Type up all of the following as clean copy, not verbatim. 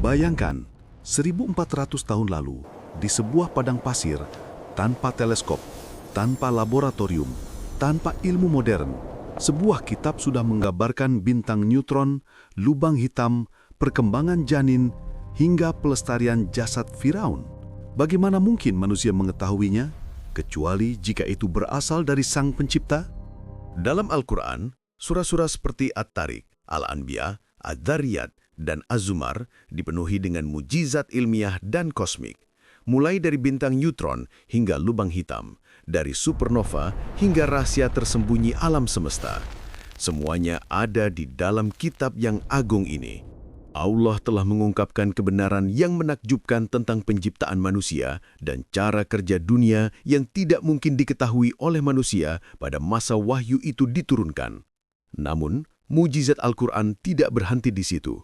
Bayangkan, 1400 tahun lalu, di sebuah padang pasir, tanpa teleskop, tanpa laboratorium, tanpa ilmu modern, sebuah kitab sudah menggambarkan bintang neutron, lubang hitam, perkembangan janin, hingga pelestarian jasad Firaun. Bagaimana mungkin manusia mengetahuinya, kecuali jika itu berasal dari Sang Pencipta? Dalam Al-Quran, surah-surah seperti At-Tariq, Al-Anbiya, Adz-Dzarriyat, dan Az-Zumar dipenuhi dengan mujizat ilmiah dan kosmik, mulai dari bintang neutron hingga lubang hitam, dari supernova hingga rahasia tersembunyi alam semesta. Semuanya ada di dalam kitab yang agung ini. Allah telah mengungkapkan kebenaran yang menakjubkan tentang penciptaan manusia dan cara kerja dunia yang tidak mungkin diketahui oleh manusia pada masa wahyu itu diturunkan. Namun, mujizat Al-Quran tidak berhenti di situ.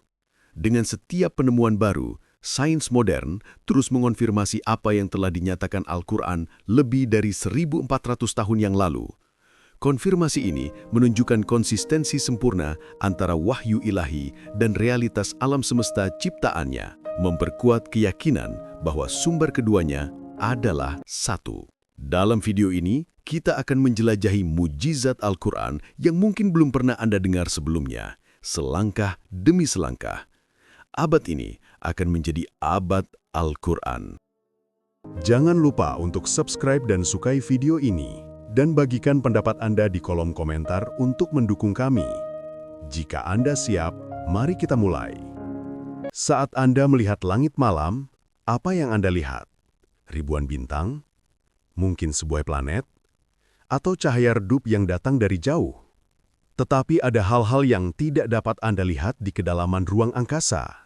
Dengan setiap penemuan baru, sains modern terus mengonfirmasi apa yang telah dinyatakan Al-Quran lebih dari 1400 tahun yang lalu. Konfirmasi ini menunjukkan konsistensi sempurna antara wahyu ilahi dan realitas alam semesta ciptaannya, memperkuat keyakinan bahwa sumber keduanya adalah satu. Dalam video ini, kita akan menjelajahi mujizat Al-Quran yang mungkin belum pernah Anda dengar sebelumnya, selangkah demi selangkah. Abad ini akan menjadi abad Al-Quran. Jangan lupa untuk subscribe dan sukai video ini, dan bagikan pendapat Anda di kolom komentar untuk mendukung kami. Jika Anda siap, mari kita mulai. Saat Anda melihat langit malam, apa yang Anda lihat? Ribuan bintang? Mungkin sebuah planet? Atau cahaya redup yang datang dari jauh? Tetapi ada hal-hal yang tidak dapat Anda lihat di kedalaman ruang angkasa.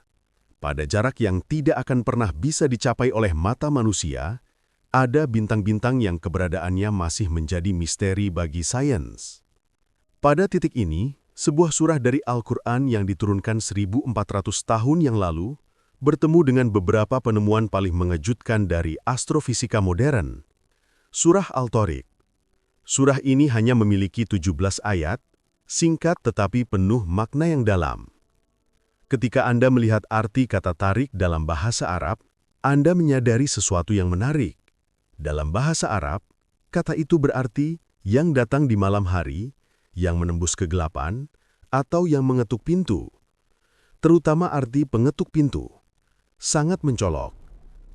Pada jarak yang tidak akan pernah bisa dicapai oleh mata manusia, ada bintang-bintang yang keberadaannya masih menjadi misteri bagi sains. Pada titik ini, sebuah surah dari Al-Quran yang diturunkan 1400 tahun yang lalu bertemu dengan beberapa penemuan paling mengejutkan dari astrofisika modern. Surah Al-Tariq. Surah ini hanya memiliki 17 ayat, singkat tetapi penuh makna yang dalam. Ketika Anda melihat arti kata tarik dalam bahasa Arab, Anda menyadari sesuatu yang menarik. Dalam bahasa Arab, kata itu berarti yang datang di malam hari, yang menembus kegelapan, atau yang mengetuk pintu. Terutama arti pengetuk pintu. Sangat mencolok.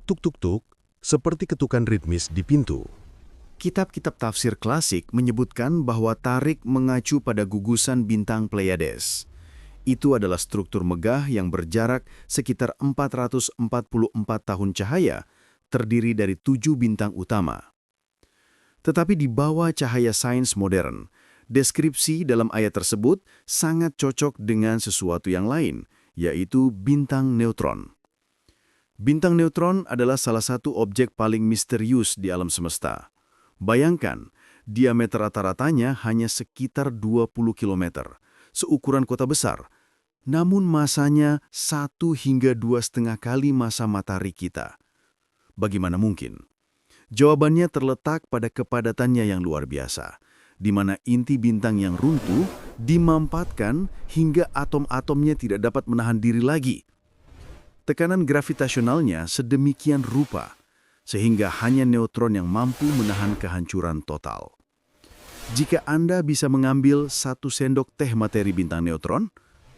Tuk-tuk-tuk, seperti ketukan ritmis di pintu. Kitab-kitab tafsir klasik menyebutkan bahwa tarik mengacu pada gugusan bintang Pleiades. Itu adalah struktur megah yang berjarak sekitar 444 tahun cahaya, terdiri dari 7 bintang utama. Tetapi di bawah cahaya sains modern, deskripsi dalam ayat tersebut sangat cocok dengan sesuatu yang lain, yaitu bintang neutron. Bintang neutron adalah salah satu objek paling misterius di alam semesta. Bayangkan, diameter rata-ratanya hanya sekitar 20 km, seukuran kota besar, namun masanya 1 hingga 2,5 kali massa matahari kita. Bagaimana mungkin? Jawabannya terletak pada kepadatannya yang luar biasa, di mana inti bintang yang runtuh dimampatkan hingga atom-atomnya tidak dapat menahan diri lagi. Tekanan gravitasionalnya sedemikian rupa, sehingga hanya neutron yang mampu menahan kehancuran total. Jika Anda bisa mengambil 1 sendok teh materi bintang neutron,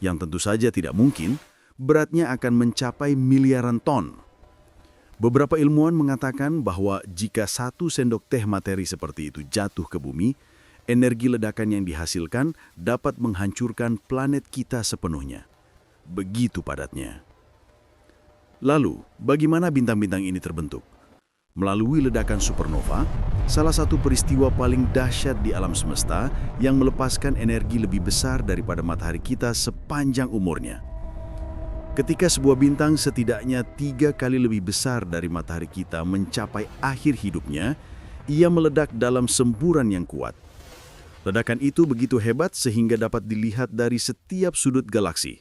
yang tentu saja tidak mungkin, beratnya akan mencapai miliaran ton. Beberapa ilmuwan mengatakan bahwa jika 1 sendok teh materi seperti itu jatuh ke bumi, energi ledakan yang dihasilkan dapat menghancurkan planet kita sepenuhnya. Begitu padatnya. Lalu, bagaimana bintang-bintang ini terbentuk? Melalui ledakan supernova, salah satu peristiwa paling dahsyat di alam semesta yang melepaskan energi lebih besar daripada matahari kita sepanjang umurnya. Ketika sebuah bintang setidaknya 3 kali lebih besar dari matahari kita mencapai akhir hidupnya, ia meledak dalam semburan yang kuat. Ledakan itu begitu hebat sehingga dapat dilihat dari setiap sudut galaksi.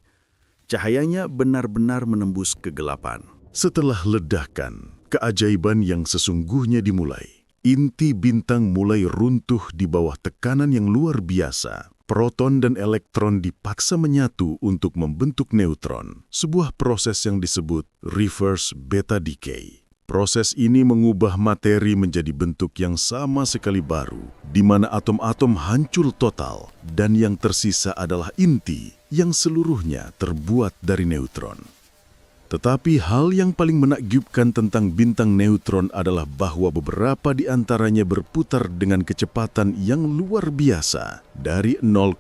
Cahayanya benar-benar menembus kegelapan. Setelah ledakan, keajaiban yang sesungguhnya dimulai. Inti bintang mulai runtuh di bawah tekanan yang luar biasa. Proton dan elektron dipaksa menyatu untuk membentuk neutron, sebuah proses yang disebut reverse beta decay. Proses ini mengubah materi menjadi bentuk yang sama sekali baru, di mana atom-atom hancur total dan yang tersisa adalah inti yang seluruhnya terbuat dari neutron. Tetapi hal yang paling menakjubkan tentang bintang neutron adalah bahwa beberapa di antaranya berputar dengan kecepatan yang luar biasa, dari 0,1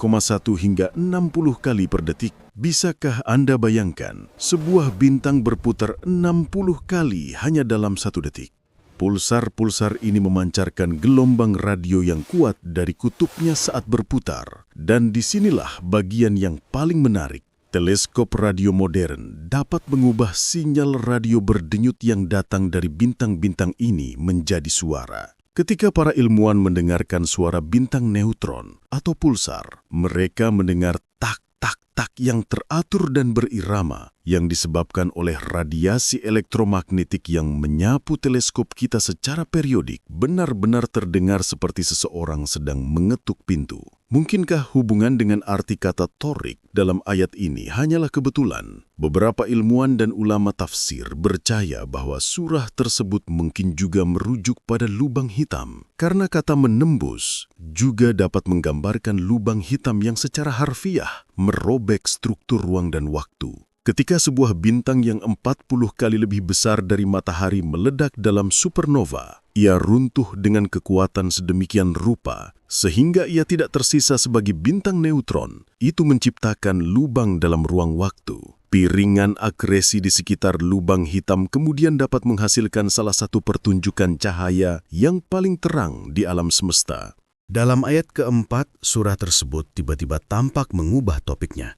hingga 60 kali per detik. Bisakah Anda bayangkan sebuah bintang berputar 60 kali hanya dalam 1 detik? Pulsar-pulsar ini memancarkan gelombang radio yang kuat dari kutubnya saat berputar. Dan disinilah bagian yang paling menarik. Teleskop radio modern dapat mengubah sinyal radio berdenyut yang datang dari bintang-bintang ini menjadi suara. Ketika para ilmuwan mendengarkan suara bintang neutron atau pulsar, mereka mendengar tak-tak-tak yang teratur dan berirama yang disebabkan oleh radiasi elektromagnetik yang menyapu teleskop kita secara periodik, benar-benar terdengar seperti seseorang sedang mengetuk pintu. Mungkinkah hubungan dengan arti kata torik dalam ayat ini hanyalah kebetulan? Beberapa ilmuwan dan ulama tafsir percaya bahwa surah tersebut mungkin juga merujuk pada lubang hitam. Karena kata menembus juga dapat menggambarkan lubang hitam yang secara harfiah merobek struktur ruang dan waktu. Ketika sebuah bintang yang 40 kali lebih besar dari matahari meledak dalam supernova, ia runtuh dengan kekuatan sedemikian rupa sehingga ia tidak tersisa sebagai bintang neutron. Itu menciptakan lubang dalam ruang waktu. Piringan akresi di sekitar lubang hitam kemudian dapat menghasilkan salah satu pertunjukan cahaya yang paling terang di alam semesta. Dalam ayat keempat, surah tersebut tiba-tiba tampak mengubah topiknya.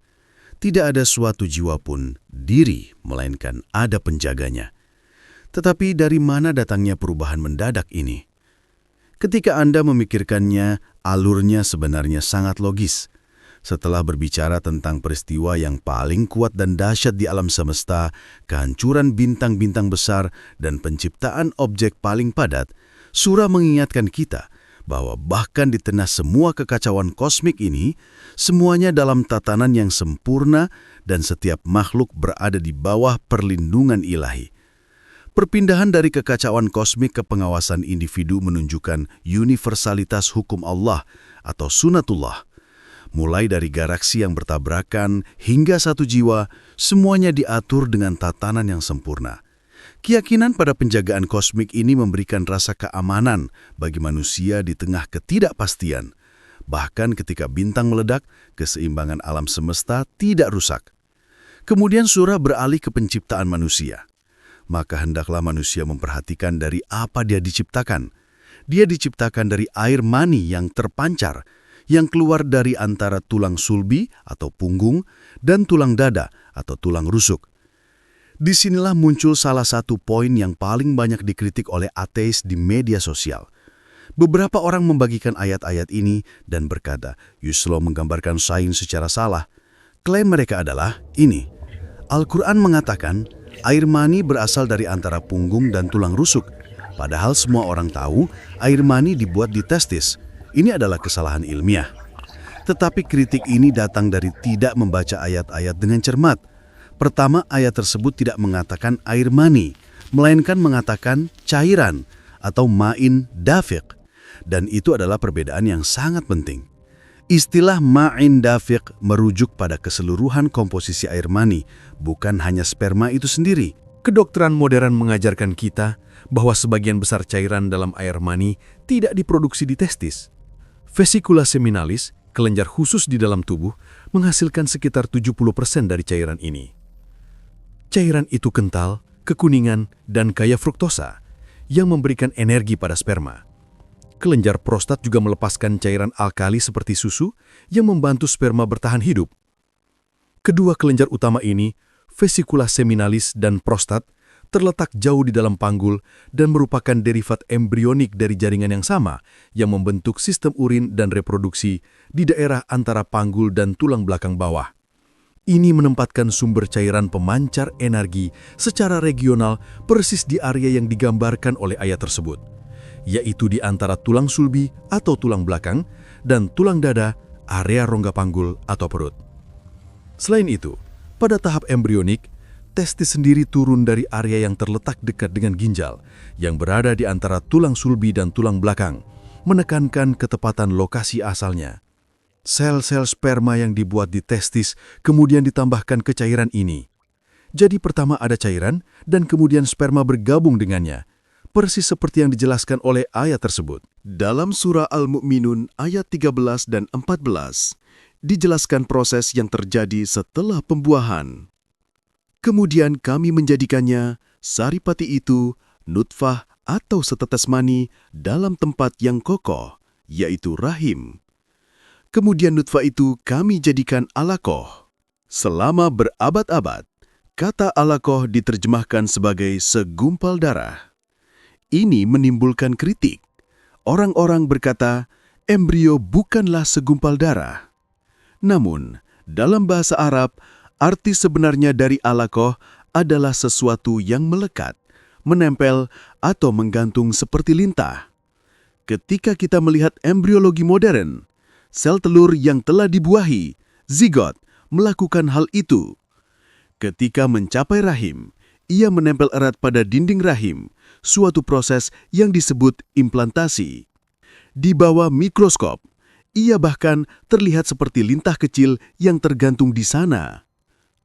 Tidak ada suatu jiwa pun diri, melainkan ada penjaganya. Tetapi dari mana datangnya perubahan mendadak ini? Ketika Anda memikirkannya, alurnya sebenarnya sangat logis. Setelah berbicara tentang peristiwa yang paling kuat dan dahsyat di alam semesta, kehancuran bintang-bintang besar, dan penciptaan objek paling padat, surah mengingatkan kita bahwa bahkan di tengah semua kekacauan kosmik ini, semuanya dalam tatanan yang sempurna dan setiap makhluk berada di bawah perlindungan ilahi. Perpindahan dari kekacauan kosmik ke pengawasan individu menunjukkan universalitas hukum Allah atau sunatullah. Mulai dari galaksi yang bertabrakan hingga satu jiwa, semuanya diatur dengan tatanan yang sempurna. Keyakinan pada penjagaan kosmik ini memberikan rasa keamanan bagi manusia di tengah ketidakpastian. Bahkan ketika bintang meledak, keseimbangan alam semesta tidak rusak. Kemudian surah beralih ke penciptaan manusia. Maka hendaklah manusia memperhatikan dari apa dia diciptakan. Dia diciptakan dari air mani yang terpancar, yang keluar dari antara tulang sulbi atau punggung dan tulang dada atau tulang rusuk. Disinilah muncul salah satu poin yang paling banyak dikritik oleh ateis di media sosial. Beberapa orang membagikan ayat-ayat ini dan berkata, Yusuf menggambarkan sains secara salah. Klaim mereka adalah ini. Al-Quran mengatakan, air mani berasal dari antara punggung dan tulang rusuk. Padahal semua orang tahu air mani dibuat di testis. Ini adalah kesalahan ilmiah. Tetapi kritik ini datang dari tidak membaca ayat-ayat dengan cermat. Pertama, ayat tersebut tidak mengatakan air mani, melainkan mengatakan cairan atau ma'in dafiq. Dan itu adalah perbedaan yang sangat penting. Istilah ma'in dafiq merujuk pada keseluruhan komposisi air mani, bukan hanya sperma itu sendiri. Kedokteran modern mengajarkan kita bahwa sebagian besar cairan dalam air mani tidak diproduksi di testis. Vesicula seminalis, kelenjar khusus di dalam tubuh, menghasilkan sekitar 70% dari cairan ini. Cairan itu kental, kekuningan, dan kaya fruktosa yang memberikan energi pada sperma. Kelenjar prostat juga melepaskan cairan alkali seperti susu yang membantu sperma bertahan hidup. Kedua kelenjar utama ini, vesicula seminalis dan prostat, terletak jauh di dalam panggul dan merupakan derivat embrionik dari jaringan yang sama yang membentuk sistem urin dan reproduksi di daerah antara panggul dan tulang belakang bawah. Ini menempatkan sumber cairan pemancar energi secara regional persis di area yang digambarkan oleh ayat tersebut, yaitu di antara tulang sulbi atau tulang belakang dan tulang dada area rongga panggul atau perut. Selain itu, pada tahap embrionik, testis sendiri turun dari area yang terletak dekat dengan ginjal, yang berada di antara tulang sulbi dan tulang belakang, menekankan ketepatan lokasi asalnya. Sel-sel sperma yang dibuat di testis kemudian ditambahkan ke cairan ini. Jadi pertama ada cairan dan kemudian sperma bergabung dengannya, persis seperti yang dijelaskan oleh ayat tersebut. Dalam surah Al-Mu'minun ayat 13 dan 14, dijelaskan proses yang terjadi setelah pembuahan. Kemudian kami menjadikannya, saripati itu, nutfah atau setetes mani dalam tempat yang kokoh, yaitu rahim. Kemudian nutfah itu kami jadikan alaqah. Selama berabad-abad, kata alaqah diterjemahkan sebagai segumpal darah. Ini menimbulkan kritik. Orang-orang berkata, embrio bukanlah segumpal darah. Namun, dalam bahasa Arab, arti sebenarnya dari alaqah adalah sesuatu yang melekat, menempel, atau menggantung seperti lintah. Ketika kita melihat embriologi modern, sel telur yang telah dibuahi, zigot, melakukan hal itu. Ketika mencapai rahim, ia menempel erat pada dinding rahim, suatu proses yang disebut implantasi. Di bawah mikroskop, ia bahkan terlihat seperti lintah kecil yang tergantung di sana.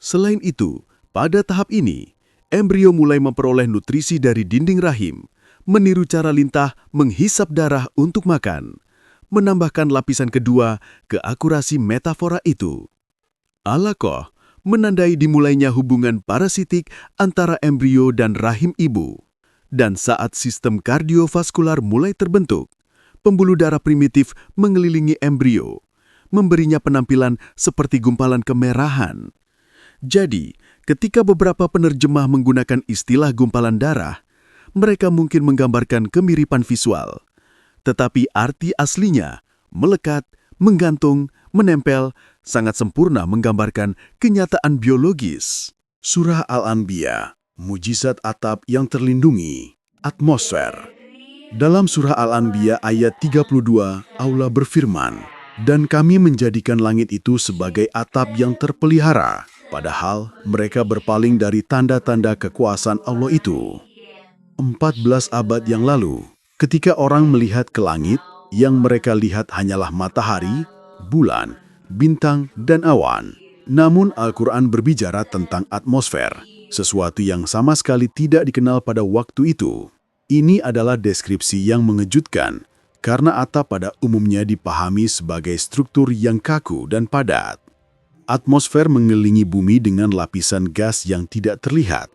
Selain itu, pada tahap ini, embrio mulai memperoleh nutrisi dari dinding rahim, meniru cara lintah menghisap darah untuk makan, menambahkan lapisan kedua ke akurasi metafora itu. Alaqah menandai dimulainya hubungan parasitik antara embrio dan rahim ibu. Dan saat sistem kardiovaskular mulai terbentuk, pembuluh darah primitif mengelilingi embrio, memberinya penampilan seperti gumpalan kemerahan. Jadi, ketika beberapa penerjemah menggunakan istilah gumpalan darah, mereka mungkin menggambarkan kemiripan visual. Tetapi arti aslinya, melekat, menggantung, menempel, sangat sempurna menggambarkan kenyataan biologis. Surah Al-Anbiya, mujizat atap yang terlindungi, atmosfer. Dalam surah Al-Anbiya ayat 32, Allah berfirman, "Dan kami menjadikan langit itu sebagai atap yang terpelihara." Padahal mereka berpaling dari tanda-tanda kekuasaan Allah itu. 14 abad yang lalu, ketika orang melihat ke langit, yang mereka lihat hanyalah matahari, bulan, bintang, dan awan. Namun Al-Quran berbicara tentang atmosfer, sesuatu yang sama sekali tidak dikenal pada waktu itu. Ini adalah deskripsi yang mengejutkan, karena atap pada umumnya dipahami sebagai struktur yang kaku dan padat. Atmosfer mengelilingi bumi dengan lapisan gas yang tidak terlihat,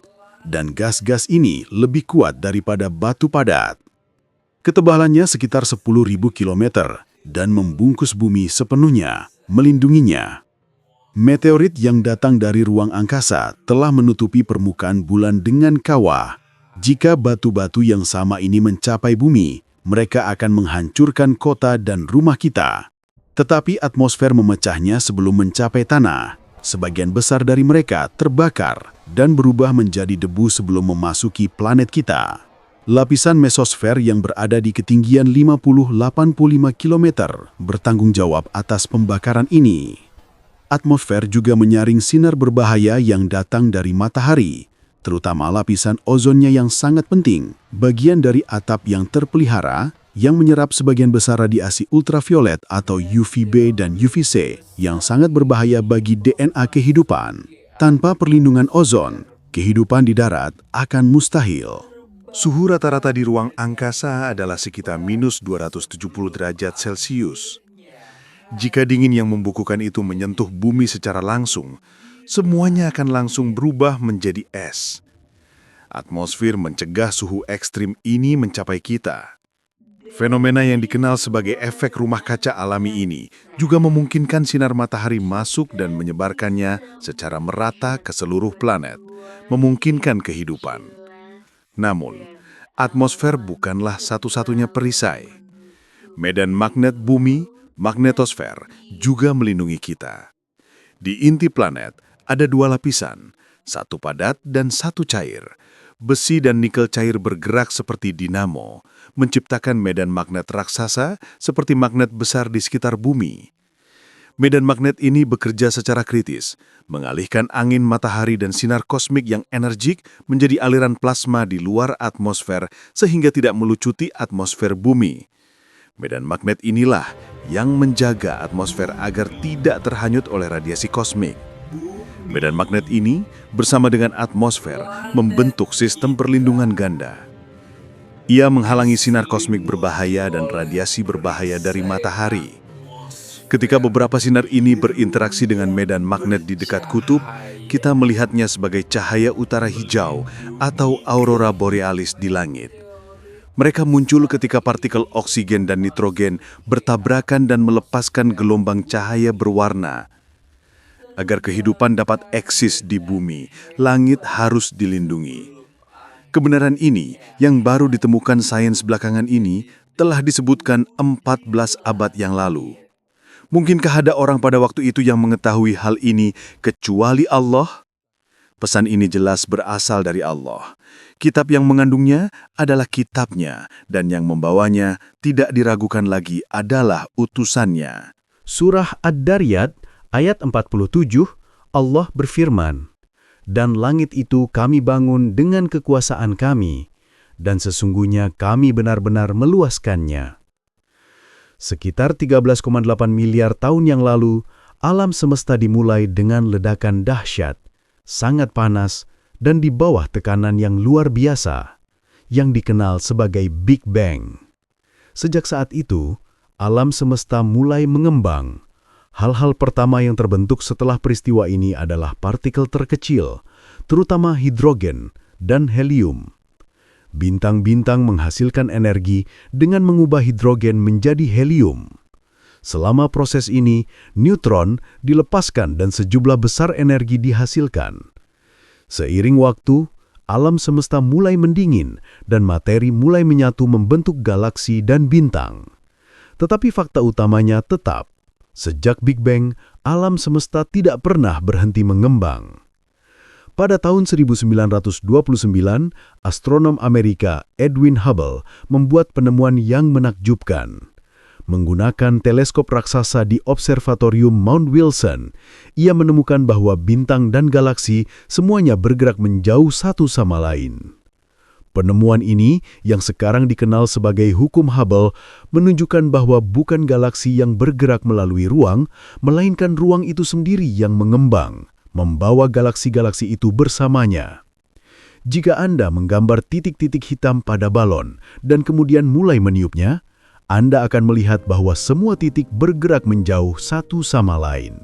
dan gas-gas ini lebih kuat daripada batu padat. Ketebalannya sekitar 10.000 km dan membungkus bumi sepenuhnya, melindunginya. Meteorit yang datang dari ruang angkasa telah menutupi permukaan bulan dengan kawah. Jika batu-batu yang sama ini mencapai bumi, mereka akan menghancurkan kota dan rumah kita. Tetapi atmosfer memecahnya sebelum mencapai tanah. Sebagian besar dari mereka terbakar dan berubah menjadi debu sebelum memasuki planet kita. Lapisan mesosfer yang berada di ketinggian 50-85 km bertanggung jawab atas pembakaran ini. Atmosfer juga menyaring sinar berbahaya yang datang dari matahari, terutama lapisan ozonnya yang sangat penting, bagian dari atap yang terpelihara, yang menyerap sebagian besar radiasi ultraviolet atau UVB dan UVC yang sangat berbahaya bagi DNA kehidupan. Tanpa perlindungan ozon, kehidupan di darat akan mustahil. Suhu rata-rata di ruang angkasa adalah sekitar minus 270 derajat Celcius. Jika dingin yang membukukan itu menyentuh bumi secara langsung, semuanya akan langsung berubah menjadi es. Atmosfer mencegah suhu ekstrim ini mencapai kita. Fenomena yang dikenal sebagai efek rumah kaca alami ini juga memungkinkan sinar matahari masuk dan menyebarkannya secara merata ke seluruh planet, memungkinkan kehidupan. Namun, atmosfer bukanlah satu-satunya perisai. Medan magnet bumi, magnetosfer, juga melindungi kita. Di inti planet ada dua lapisan, satu padat dan satu cair. Besi dan nikel cair bergerak seperti dinamo, menciptakan medan magnet raksasa seperti magnet besar di sekitar bumi. Medan magnet ini bekerja secara kritis, mengalihkan angin matahari dan sinar kosmik yang energik menjadi aliran plasma di luar atmosfer sehingga tidak melucuti atmosfer bumi. Medan magnet inilah yang menjaga atmosfer agar tidak terhanyut oleh radiasi kosmik. Medan magnet ini bersama dengan atmosfer membentuk sistem perlindungan ganda. Ia menghalangi sinar kosmik berbahaya dan radiasi berbahaya dari matahari. Ketika beberapa sinar ini berinteraksi dengan medan magnet di dekat kutub, kita melihatnya sebagai cahaya utara hijau atau aurora borealis di langit. Mereka muncul ketika partikel oksigen dan nitrogen bertabrakan dan melepaskan gelombang cahaya berwarna. Agar kehidupan dapat eksis di bumi, langit harus dilindungi. Kebenaran ini, yang baru ditemukan sains belakangan ini, telah disebutkan 14 abad yang lalu. Mungkinkah ada orang pada waktu itu yang mengetahui hal ini kecuali Allah? Pesan ini jelas berasal dari Allah. Kitab yang mengandungnya adalah kitabnya, dan yang membawanya tidak diragukan lagi adalah utusannya. Surah Ad-Dariyat ayat 47, Allah berfirman, "Dan langit itu kami bangun dengan kekuasaan kami, dan sesungguhnya kami benar-benar meluaskannya." Sekitar 13,8 miliar tahun yang lalu, alam semesta dimulai dengan ledakan dahsyat, sangat panas, dan di bawah tekanan yang luar biasa, yang dikenal sebagai Big Bang. Sejak saat itu, alam semesta mulai mengembang. Hal-hal pertama yang terbentuk setelah peristiwa ini adalah partikel terkecil, terutama hidrogen dan helium. Bintang-bintang menghasilkan energi dengan mengubah hidrogen menjadi helium. Selama proses ini, neutron dilepaskan dan sejumlah besar energi dihasilkan. Seiring waktu, alam semesta mulai mendingin dan materi mulai menyatu membentuk galaksi dan bintang. Tetapi fakta utamanya tetap, sejak Big Bang, alam semesta tidak pernah berhenti mengembang. Pada tahun 1929, astronom Amerika Edwin Hubble membuat penemuan yang menakjubkan. Menggunakan teleskop raksasa di Observatorium Mount Wilson, ia menemukan bahwa bintang dan galaksi semuanya bergerak menjauh satu sama lain. Penemuan ini, yang sekarang dikenal sebagai hukum Hubble, menunjukkan bahwa bukan galaksi yang bergerak melalui ruang, melainkan ruang itu sendiri yang mengembang, membawa galaksi-galaksi itu bersamanya. Jika Anda menggambar titik-titik hitam pada balon dan kemudian mulai meniupnya, Anda akan melihat bahwa semua titik bergerak menjauh satu sama lain.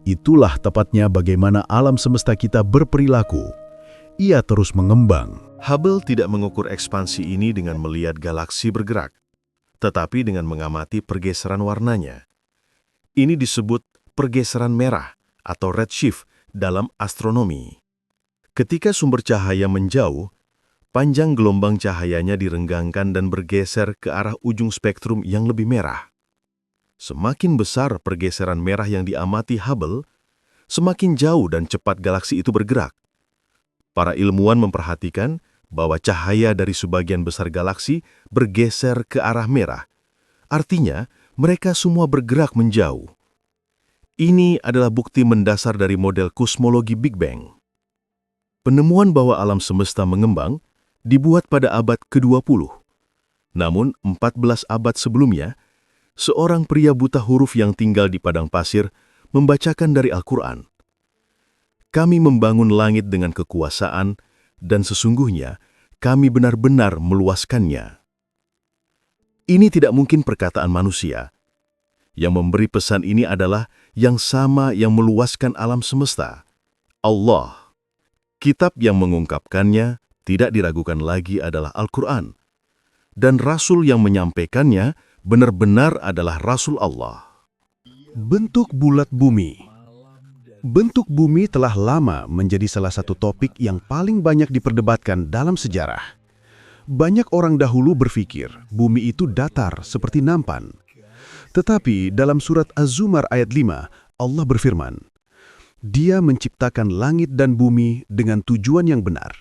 Itulah tepatnya bagaimana alam semesta kita berperilaku. Ia terus mengembang. Hubble tidak mengukur ekspansi ini dengan melihat galaksi bergerak, tetapi dengan mengamati pergeseran warnanya. Ini disebut pergeseran merah atau redshift dalam astronomi. Ketika sumber cahaya menjauh, panjang gelombang cahayanya direnggangkan dan bergeser ke arah ujung spektrum yang lebih merah. Semakin besar pergeseran merah yang diamati Hubble, semakin jauh dan cepat galaksi itu bergerak. Para ilmuwan memperhatikan bahwa cahaya dari sebagian besar galaksi bergeser ke arah merah. Artinya, mereka semua bergerak menjauh. Ini adalah bukti mendasar dari model kosmologi Big Bang. Penemuan bahwa alam semesta mengembang dibuat pada abad ke-20. Namun, 14 abad sebelumnya, seorang pria buta huruf yang tinggal di padang pasir membacakan dari Al-Quran. Kami membangun langit dengan kekuasaan, dan sesungguhnya kami benar-benar meluaskannya. Ini tidak mungkin perkataan manusia. Yang memberi pesan ini adalah yang sama yang meluaskan alam semesta, Allah. Kitab yang mengungkapkannya tidak diragukan lagi adalah Al-Quran. Dan Rasul yang menyampaikannya benar-benar adalah Rasul Allah. Bentuk bulat bumi. Bentuk bumi telah lama menjadi salah satu topik yang paling banyak diperdebatkan dalam sejarah. Banyak orang dahulu berpikir bumi itu datar seperti nampan. Tetapi dalam surat Az-Zumar ayat 5, Allah berfirman, "Dia menciptakan langit dan bumi dengan tujuan yang benar.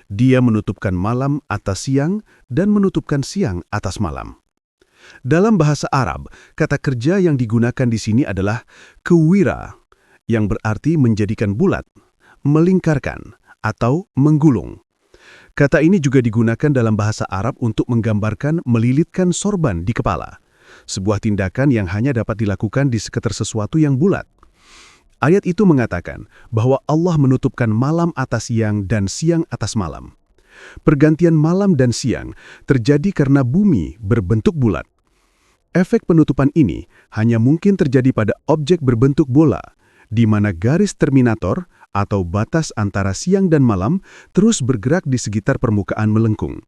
Dia menutupkan malam atas siang dan menutupkan siang atas malam." Dalam bahasa Arab, kata kerja yang digunakan di sini adalah kewira, yang berarti menjadikan bulat, melingkarkan, atau menggulung. Kata ini juga digunakan dalam bahasa Arab untuk menggambarkan melilitkan sorban di kepala, sebuah tindakan yang hanya dapat dilakukan di sekitar sesuatu yang bulat. Ayat itu mengatakan bahwa Allah menutupkan malam atas siang dan siang atas malam. Pergantian malam dan siang terjadi karena bumi berbentuk bulat. Efek penutupan ini hanya mungkin terjadi pada objek berbentuk bola, di mana garis terminator atau batas antara siang dan malam terus bergerak di sekitar permukaan melengkung.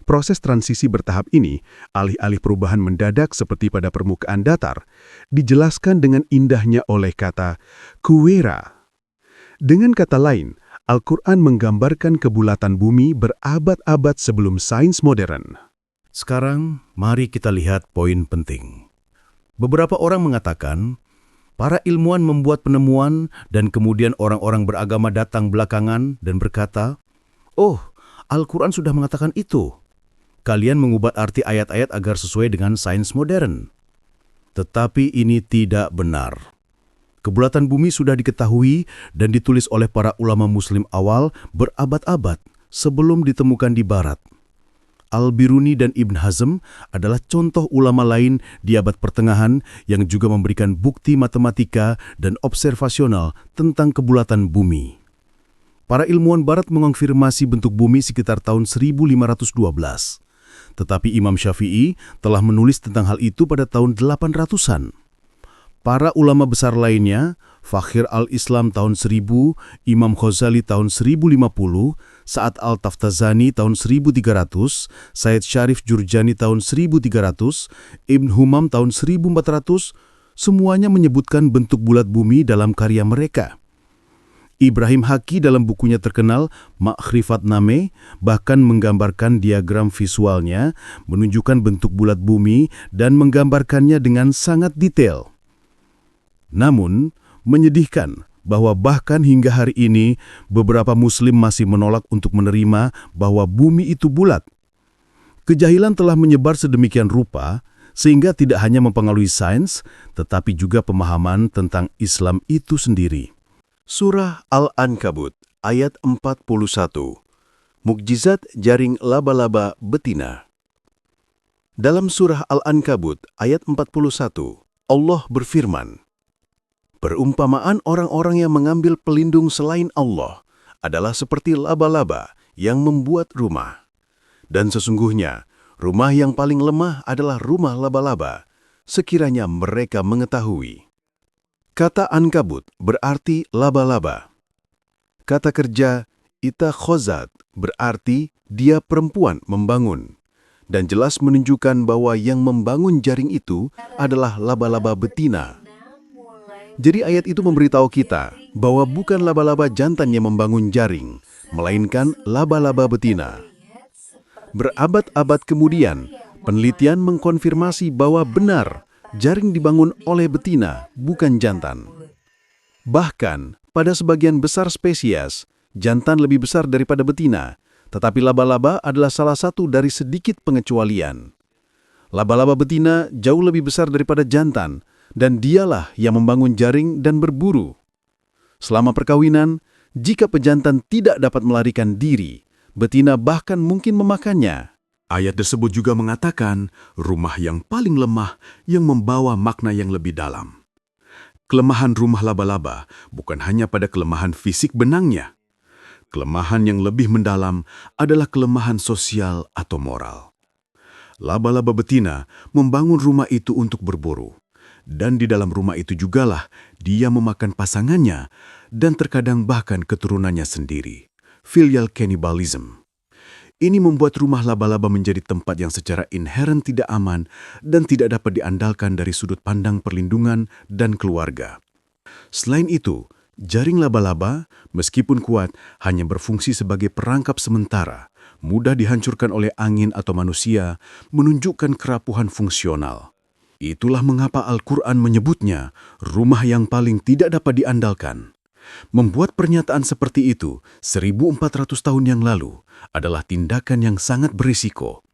Proses transisi bertahap ini, alih-alih perubahan mendadak seperti pada permukaan datar, dijelaskan dengan indahnya oleh kata kuwera. Dengan kata lain, Al-Quran menggambarkan kebulatan bumi berabad-abad sebelum sains modern. Sekarang, mari kita lihat poin penting. Beberapa orang mengatakan, para ilmuwan membuat penemuan dan kemudian orang-orang beragama datang belakangan dan berkata, "Oh, Al-Quran sudah mengatakan itu. Kalian mengubah arti ayat-ayat agar sesuai dengan sains modern." Tetapi ini tidak benar. Kebulatan bumi sudah diketahui dan ditulis oleh para ulama muslim awal berabad-abad sebelum ditemukan di barat. Al-Biruni dan Ibn Hazm adalah contoh ulama lain di abad pertengahan yang juga memberikan bukti matematika dan observasional tentang kebulatan bumi. Para ilmuwan barat mengonfirmasi bentuk bumi sekitar tahun 1512. Tetapi Imam Syafi'i telah menulis tentang hal itu pada tahun 800-an. Para ulama besar lainnya, Fakhir al-Islam tahun 1000, Imam Ghazali tahun 1050, Sa'ad al-Taftazani tahun 1300, Said Syarif Jurjani tahun 1300, Ibn Humam tahun 1400, semuanya menyebutkan bentuk bulat bumi dalam karya mereka. Ibrahim Haqi dalam bukunya terkenal Ma'rifat Name bahkan menggambarkan diagram visualnya menunjukkan bentuk bulat bumi dan menggambarkannya dengan sangat detail. Namun, menyedihkan bahwa bahkan hingga hari ini beberapa muslim masih menolak untuk menerima bahwa bumi itu bulat. Kejahilan telah menyebar sedemikian rupa sehingga tidak hanya mempengaruhi sains tetapi juga pemahaman tentang Islam itu sendiri. Surah Al-Ankabut ayat 41. Mukjizat jaring laba-laba betina. Dalam surah Al-Ankabut ayat 41, Allah berfirman, "Perumpamaan orang-orang yang mengambil pelindung selain Allah adalah seperti laba-laba yang membuat rumah. Dan sesungguhnya, rumah yang paling lemah adalah rumah laba-laba, sekiranya mereka mengetahui." Kata Ankabut berarti laba-laba. Kata kerja itakhozat berarti dia perempuan membangun. Dan jelas menunjukkan bahwa yang membangun jaring itu adalah laba-laba betina. Jadi ayat itu memberitahu kita bahwa bukan laba-laba jantan yang membangun jaring, melainkan laba-laba betina. Berabad-abad kemudian, penelitian mengkonfirmasi bahwa benar jaring dibangun oleh betina, bukan jantan. Bahkan, pada sebagian besar spesies, jantan lebih besar daripada betina, tetapi laba-laba adalah salah satu dari sedikit pengecualian. Laba-laba betina jauh lebih besar daripada jantan, dan dialah yang membangun jaring dan berburu. Selama perkawinan, jika pejantan tidak dapat melarikan diri, betina bahkan mungkin memakannya. Ayat tersebut juga mengatakan rumah yang paling lemah yang membawa makna yang lebih dalam. Kelemahan rumah laba-laba bukan hanya pada kelemahan fisik benangnya. Kelemahan yang lebih mendalam adalah kelemahan sosial atau moral. Laba-laba betina membangun rumah itu untuk berburu. Dan di dalam rumah itu jugalah dia memakan pasangannya dan terkadang bahkan keturunannya sendiri. Filial cannibalism. Ini membuat rumah laba-laba menjadi tempat yang secara inheren tidak aman dan tidak dapat diandalkan dari sudut pandang perlindungan dan keluarga. Selain itu, jaring laba-laba, meskipun kuat, hanya berfungsi sebagai perangkap sementara, mudah dihancurkan oleh angin atau manusia, menunjukkan kerapuhan fungsional. Itulah mengapa Al-Quran menyebutnya rumah yang paling tidak dapat diandalkan. Membuat pernyataan seperti itu 1400 tahun yang lalu adalah tindakan yang sangat berisiko.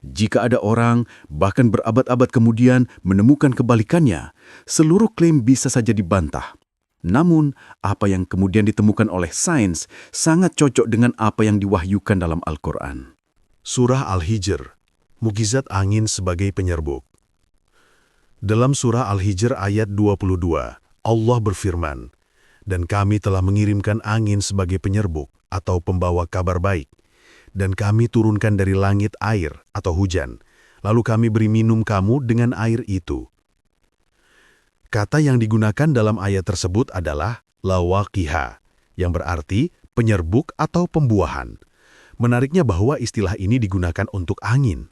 Jika ada orang, bahkan berabad-abad kemudian, menemukan kebalikannya, seluruh klaim bisa saja dibantah. Namun, apa yang kemudian ditemukan oleh sains sangat cocok dengan apa yang diwahyukan dalam Al-Quran. Surah Al-Hijr, mukjizat angin sebagai penyerbuk. Dalam surah Al-Hijr ayat 22, Allah berfirman, "Dan kami telah mengirimkan angin sebagai penyerbuk atau pembawa kabar baik, dan kami turunkan dari langit air atau hujan, lalu kami beri minum kamu dengan air itu." Kata yang digunakan dalam ayat tersebut adalah lawaqiha, yang berarti penyerbuk atau pembuahan. Menariknya bahwa istilah ini digunakan untuk angin.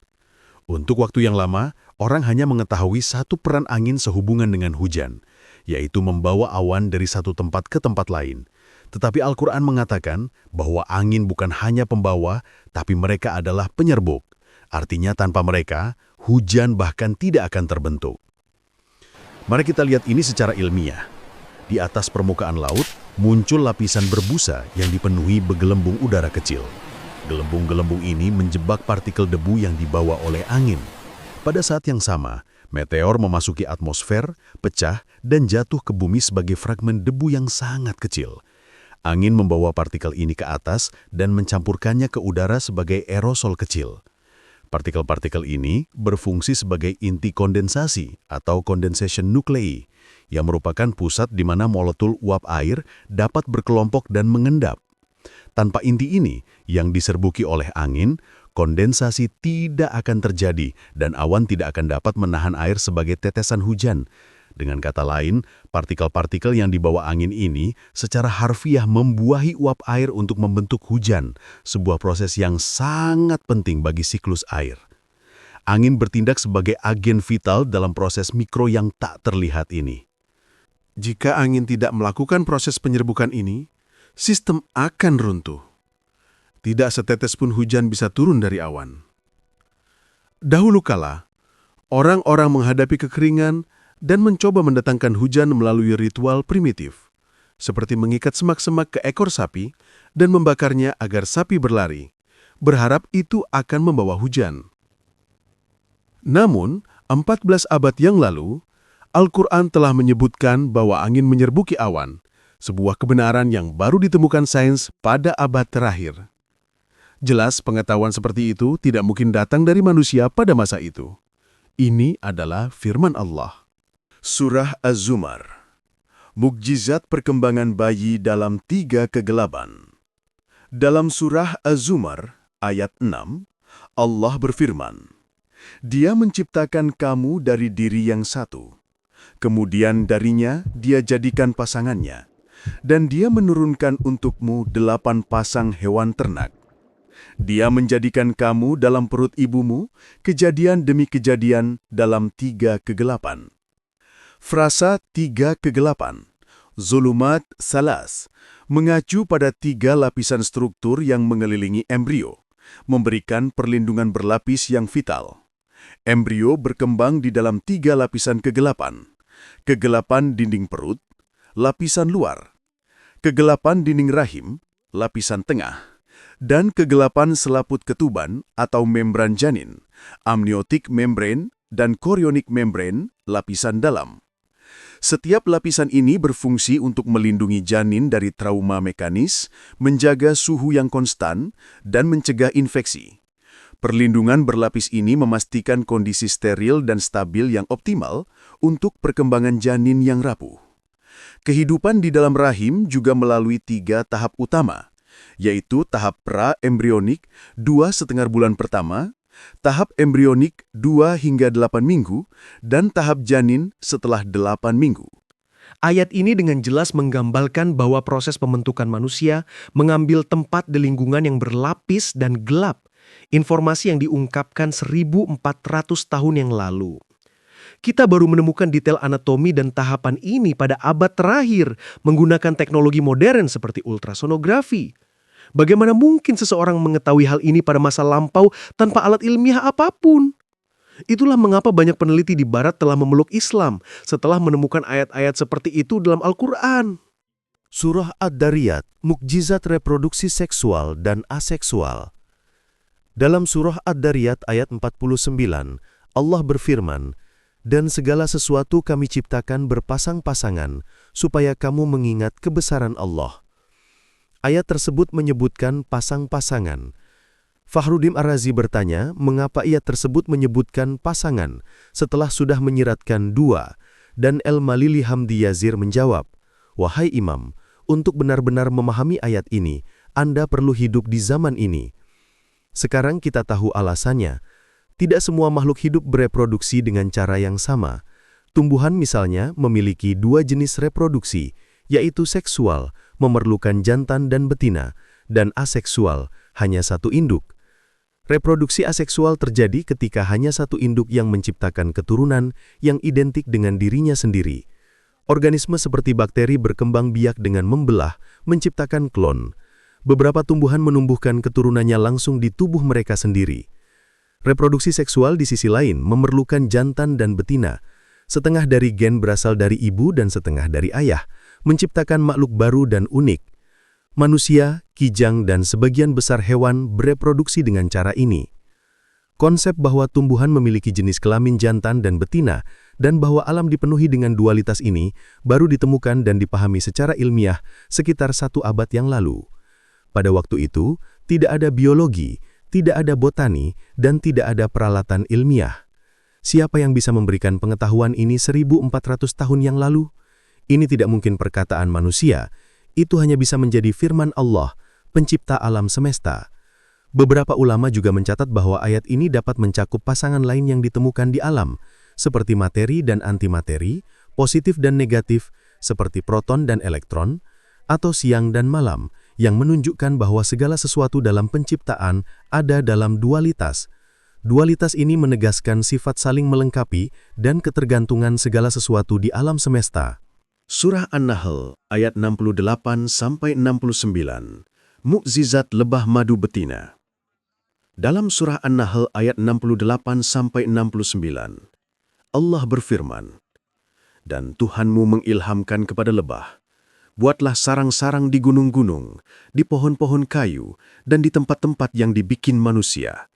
Untuk waktu yang lama, orang hanya mengetahui satu peran angin sehubungan dengan hujan, yaitu membawa awan dari satu tempat ke tempat lain. Tetapi Al-Quran mengatakan bahwa angin bukan hanya pembawa, tapi mereka adalah penyerbuk. Artinya tanpa mereka, hujan bahkan tidak akan terbentuk. Mari kita lihat ini secara ilmiah. Di atas permukaan laut, muncul lapisan berbusa yang dipenuhi bergelembung udara kecil. Gelembung-gelembung ini menjebak partikel debu yang dibawa oleh angin. Pada saat yang sama, meteor memasuki atmosfer, pecah, dan jatuh ke bumi sebagai fragmen debu yang sangat kecil. Angin membawa partikel ini ke atas dan mencampurkannya ke udara sebagai aerosol kecil. Partikel-partikel ini berfungsi sebagai inti kondensasi atau condensation nuclei, yang merupakan pusat di mana molekul uap air dapat berkelompok dan mengendap. Tanpa inti ini, yang diserbuki oleh angin, kondensasi tidak akan terjadi dan awan tidak akan dapat menahan air sebagai tetesan hujan. Dengan kata lain, partikel-partikel yang dibawa angin ini secara harfiah membuahi uap air untuk membentuk hujan, sebuah proses yang sangat penting bagi siklus air. Angin bertindak sebagai agen vital dalam proses mikro yang tak terlihat ini. Jika angin tidak melakukan proses penyerbukan ini, sistem akan runtuh. Tidak setetes pun hujan bisa turun dari awan. Dahulu kala, orang-orang menghadapi kekeringan dan mencoba mendatangkan hujan melalui ritual primitif, seperti mengikat semak-semak ke ekor sapi dan membakarnya agar sapi berlari, berharap itu akan membawa hujan. Namun, 14 abad yang lalu, Al-Quran telah menyebutkan bahwa angin menyerbuki awan, sebuah kebenaran yang baru ditemukan sains pada abad terakhir. Jelas, pengetahuan seperti itu tidak mungkin datang dari manusia pada masa itu. Ini adalah firman Allah. Surah Az-Zumar, mukjizat perkembangan bayi dalam 3 kegelapan. Dalam surah Az-Zumar, ayat 6, Allah berfirman, "Dia menciptakan kamu dari diri yang satu. Kemudian darinya dia jadikan pasangannya, dan dia menurunkan untukmu 8 pasang hewan ternak. Dia menjadikan kamu dalam perut ibumu, kejadian demi kejadian dalam 3 kegelapan. Frasa 3 kegelapan, Zulumat Salas, mengacu pada 3 lapisan struktur yang mengelilingi embrio, memberikan perlindungan berlapis yang vital. Embrio berkembang di dalam 3 lapisan kegelapan. Kegelapan dinding perut, lapisan luar. Kegelapan dinding rahim, lapisan tengah. Dan kegelapan selaput ketuban atau membran janin, amniotik membrane dan chorionic membrane, lapisan dalam. Setiap lapisan ini berfungsi untuk melindungi janin dari trauma mekanis, menjaga suhu yang konstan, dan mencegah infeksi. Perlindungan berlapis ini memastikan kondisi steril dan stabil yang optimal untuk perkembangan janin yang rapuh. Kehidupan di dalam rahim juga melalui 3 tahap utama, yaitu tahap pra-embrionik 2,5 bulan pertama, tahap embrionik 2 hingga 8 minggu, dan tahap janin setelah 8 minggu. Ayat ini dengan jelas menggambarkan bahwa proses pembentukan manusia mengambil tempat di lingkungan yang berlapis dan gelap, informasi yang diungkapkan 1400 tahun yang lalu. Kita baru menemukan detail anatomi dan tahapan ini pada abad terakhir menggunakan teknologi modern seperti ultrasonografi. Bagaimana mungkin seseorang mengetahui hal ini pada masa lampau tanpa alat ilmiah apapun? Itulah mengapa banyak peneliti di Barat telah memeluk Islam setelah menemukan ayat-ayat seperti itu dalam Al-Quran. Surah Ad-Dariyat, mukjizat reproduksi seksual dan aseksual. Dalam surah Ad-Dariyat ayat 49, Allah berfirman, "Dan segala sesuatu kami ciptakan berpasang-pasangan, supaya kamu mengingat kebesaran Allah." Ayat tersebut menyebutkan pasang-pasangan. Fakhruddin Ar-Razi bertanya, mengapa ia tersebut menyebutkan pasangan setelah sudah menyiratkan dua, dan El-Malili Hamdi Yazir menjawab, "Wahai Imam, untuk benar-benar memahami ayat ini, Anda perlu hidup di zaman ini." Sekarang kita tahu alasannya. Tidak semua makhluk hidup bereproduksi dengan cara yang sama. Tumbuhan misalnya memiliki dua jenis reproduksi, yaitu seksual, memerlukan jantan dan betina, dan aseksual, hanya satu induk. Reproduksi aseksual terjadi ketika hanya satu induk yang menciptakan keturunan yang identik dengan dirinya sendiri. Organisme seperti bakteri berkembang biak dengan membelah, menciptakan klon. Beberapa tumbuhan menumbuhkan keturunannya langsung di tubuh mereka sendiri. Reproduksi seksual di sisi lain memerlukan jantan dan betina. Setengah dari gen berasal dari ibu dan setengah dari ayah, menciptakan makhluk baru dan unik. Manusia, kijang, dan sebagian besar hewan bereproduksi dengan cara ini. Konsep bahwa tumbuhan memiliki jenis kelamin jantan dan betina, dan bahwa alam dipenuhi dengan dualitas ini, baru ditemukan dan dipahami secara ilmiah sekitar 1 abad yang lalu. Pada waktu itu, tidak ada biologi, tidak ada botani, dan tidak ada peralatan ilmiah. Siapa yang bisa memberikan pengetahuan ini 1400 tahun yang lalu? Ini tidak mungkin perkataan manusia, itu hanya bisa menjadi firman Allah, pencipta alam semesta. Beberapa ulama juga mencatat bahwa ayat ini dapat mencakup pasangan lain yang ditemukan di alam, seperti materi dan antimateri, positif dan negatif, seperti proton dan elektron, atau siang dan malam, yang menunjukkan bahwa segala sesuatu dalam penciptaan ada dalam dualitas. Dualitas ini menegaskan sifat saling melengkapi dan ketergantungan segala sesuatu di alam semesta. Surah An-Nahl ayat 68-69, Mukjizat lebah madu betina. Dalam surah An-Nahl ayat 68-69, Allah berfirman, "Dan Tuhanmu mengilhamkan kepada lebah, buatlah sarang-sarang di gunung-gunung, di pohon-pohon kayu, dan di tempat-tempat yang dibikin manusia.